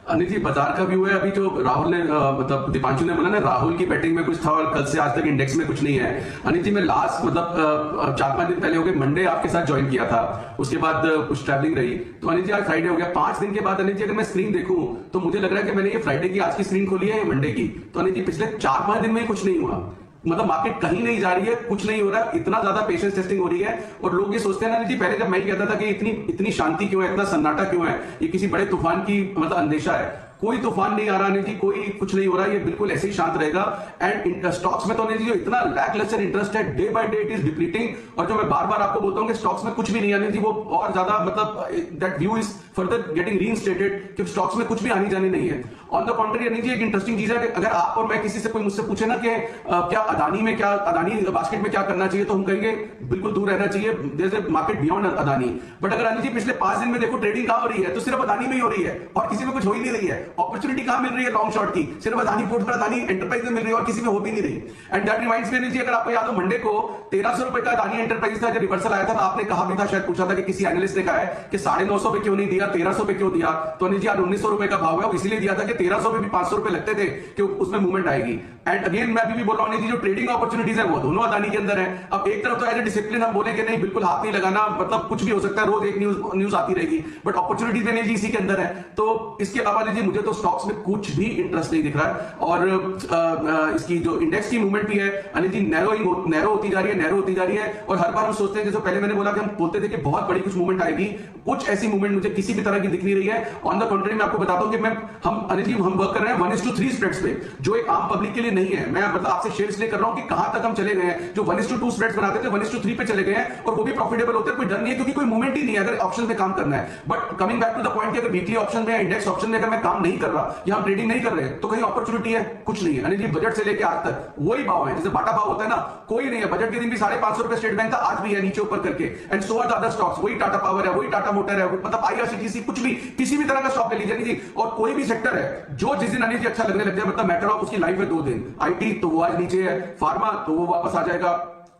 अनिल जी, बाजार का व्यू है अभी जो राहुल ने मतलब दीपांशु ने बोला ना, राहुल की बैटिंग में कुछ था और कल से आज तक इंडेक्स में कुछ नहीं है। अनिल जी, मैं लास्ट मतलब 4-5 दिन पहले हो गए, मंडे आपके साथ ज्वाइन किया था, उसके बाद कुछ ट्रैवलिंग रही, तो अनिल जी आज फ्राइडे हो गया। 5 दिन के बाद अनिल जी अगर मैं स्क्रीन देखूं तो मुझे लग रहा है कि मैंने ये फ्राइडे की आज की स्क्रीन खोली है या मंडे की। तो अनिल जी पिछले 4-5 दिन में कुछ नहीं हुआ, मतलब मार्केट कहीं नहीं जा रही है, कुछ नहीं हो रहा, इतना ज्यादा पेशेंस टेस्टिंग हो रही है। और लोग ये सोचते हैं ना जी, पहले जब मैं कहता था कि इतनी इतनी शांति क्यों है, इतना सन्नाटा क्यों है, ये किसी बड़े तूफान की मतलब अंदेशा है। कोई तूफान नहीं आ रहा नहीं जी, कोई कुछ नहीं हो रहा, ये बिल्कुल ऐसे ही शांत रहेगा। एंड स्टॉक्स में तो नहीं जी, जो इतना लैकलस्टर इंटरेस्ट है, day by day it is depleting. और जो मैं बार बार आपको बोलता हूँ कि स्टॉक्स में कुछ भी नहीं आने जी, वो और ज्यादा मतलब that view is further getting reinstated कि स्टॉक्स में कुछ भी आनी जानी नहीं है। ऑन द कॉन्ट्री नहीं जी, एक इंटरेस्टिंग चीज है कि अगर आप और मैं किसी से कोई मुझसे पूछे ना कि क्या अदानी में, क्या अदानी बास्केट में क्या करना चाहिए, तो हम कहेंगे बिल्कुल दूर रहना चाहिए, there is a market beyond Adani. But अगर अनिल जी पिछले 5 दिन में देखो ट्रेडिंग कहां हो रही है, तो सिर्फ अदानी में ही हो रही है और किसी में कुछ हो ही नहीं रही है। अपॉर्चुनिटी कहां मिल रही है लॉन्ग शॉर्ट की, सिर्फ अदानी पोर्ट पर अदानी एंटरप्राइज में मिल रही है और किसी में हो भी नहीं रही। And that reminds me Anil ji, अगर आपको याद हो मंडे को 1300 रुपए का अदानी एंटरप्राइज था, जब रिवर्सल आया था, तो आपने कहा भी था, शायद पूछा था कि किसी एनालिस्ट ने कहा है कि 950 पे क्यों नहीं दिया, 1300 पे क्यों दिया। तो अनिल जी आज 1900 रुपए का भाव है, इसलिए दिया था कि 1300 पे भी 500 रुपए लगते थे कि उसमें मूवमेंट आएगी। एंड अगेन मैं भी बोल रहा हूं, जो ट्रेडिंग अपॉर्चुनिटीज है वो दोनों अदानी के अंदर है। अब एक तरफ तो एज ए डिसिप्लिन हम बोले कि नहीं बिल्कुल हाथ नहीं लगाना, मतलब कुछ भी हो सकता है, रोज एक न्यूज आती रहेगी, बट अपॉर्चुनिटीज में जी इसी के अंदर है। तो इसके अलावा जी मुझे तो स्टॉक्स में कुछ भी इंटरेस्ट नहीं दिख रहा है। और इसकी जो इंडेक्स की मूवमेंट भी है अनिल जी, नैरो होती जा रही है। और हर बार हम सोचते हैं, जैसे पहले मैंने बोला कि हम बोलते थे कि बहुत बड़ी कुछ मूवमेंट आएगी, कुछ ऐसी मूवमेंट मुझे किसी भी तरह की दिख नहीं रही है। ऑन द कंट्री मैं आपको बताता हूं कि हम अनिल जी हम वर्क कर रहे हैं 1:3 स्प्रेड्स पे, जो एक आम पब्लिक के लिए नहीं है। मैं मतलब आपसे शेयर इसलिए कर रहा हूं कि कहां तक हम चले गए हैं। जो 1:2 स्प्रेड्स बनाते थे 1:3 पे चले गए हैं, और वो भी प्रॉफिटेबल होते हैं, कोई डर नहीं है, क्योंकि कोई मूवमेंट ही नहीं है अगर ऑप्शन में काम करना है। But coming back to the point कि अगर वीकली ऑप्शन में, इंडेक्स ऑप्शन में अगर मैं काम नहीं कर रहा या हम ट्रेडिंग नहीं कर रहे, तो कहीं अपॉर्चुनिटी है? कुछ नहीं है अनिल जी। बजट से लेकर आज तक वही भाव है, जैसे बाटा भाव होता है ना, कोई नहीं है। बजट के दिन भी 550 रुपए स्टेट बैंक था, आज भी है नीचे ऊपर करके। And so are the other stocks, वही टाटा पावर है, वही टाटा मोटर है, मतलब आईआरसीटीसी, कुछ भी किसी भी तरह का स्टॉक ले लीजिए जी। और कोई भी सेक्टर है जो जिस दिन अनिल जी अच्छा लगने लग जाए, मतलब मैटर ऑफ उसकी लाइफ है 2 दिन। आईटी तो वो आज नीचे है, फार्मा तो वो वापस आ जाएगा,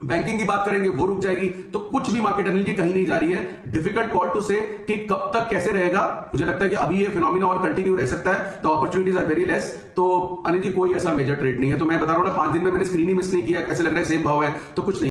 बैंकिंग की बात करेंगे वो रुक जाएगी। तो कुछ भी मार्केट अनिल जी कहीं नहीं जा रही है। डिफिकल्ट कॉल टू से कि कब तक कैसे रहेगा। मुझे लगता है कि अभी ये फिनोमिना और कंटिन्यू रह सकता है, तो अपॉर्चुनिटीज आर वेरी लेस। तो अनिल जी कोई ऐसा मेजर ट्रेड नहीं है। तो मैं बता रहा हूं ना, 5 दिन में मैंने स्क्रीन ही मिस नहीं किया, कैसे लग रहा है सेम भाव है, तो कुछ नहीं।